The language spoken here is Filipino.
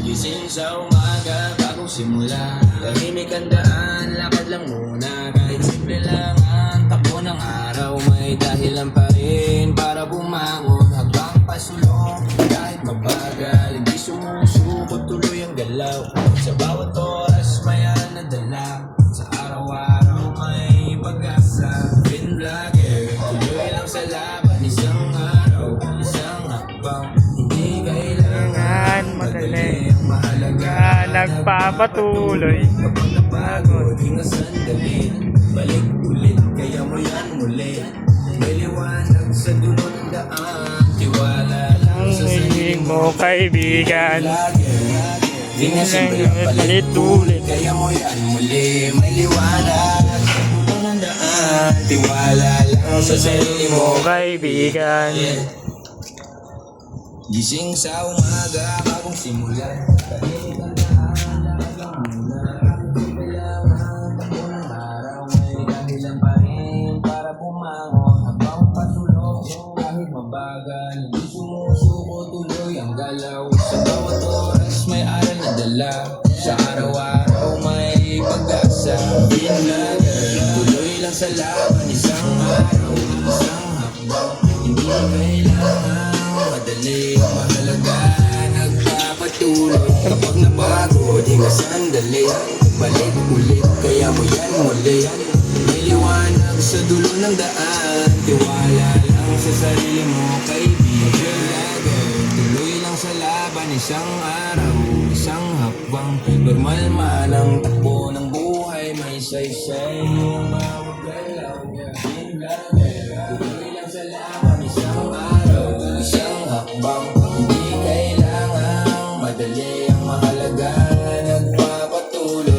Gising sa umaga, bagong simula. Tahimik ang daan, lakad lang muna. Kahit simple lang ang takbo ng araw, may dahilan pa rin para bumangon. Habang pasulong, kahit mabagal, hindi sumusuko, tuloy ang galaw. Sa bawat oras may aral na dala, sa araw-araw may pag-asa. Pin vlogger, tuloy lang sa laban. Isang araw, isang hakbang, hindi kailangan madali. Ang mahalaga, Nagpapatuloy. kapag napagod, hinga sandali. Balik ulit, kaya mo yan muli. May liwanag sa dulo ng daan, tiwala lang Ang sa sarili hiling mo, kaibigan. Hinga sandali, balik ulit, kaya mo yan muli. May liwanag sa dulo ng daan, tiwala lang sa sarili mo. Kaibigan. Gising sa umaga, bagong simula. Tahimik ang daan, lakad lang muna. Hindi kailangan takbo ng araw, may dahilan pa rin para bumangon. Habang patulog, kahit mabagal, hindi sumusuko, tuloy ang galaw. Sa bawat oras may aral na dala, sa araw-araw may pag-asa. Pinlager, tuloy lang sa laban. Isang araw, isang hakbang, hindi kailangan madali. Ang mahalaga, nagpapatuloy. Kapag napagod, hinga sandali. Balik ulit, kaya mo yan muli. May liwanag sa dulo ng daan, tiwala lang sa sarili mo, kaibigan. Tuloy lang sa laban, isang araw, isang hakbang. Normal man ang takbo ng buhay, may saysay ang bawat galaw. Tuloy lang sa laban, isang araw, isang hakbang, hindi kailangang madali. Ang mahalaga, nagpapatuloy.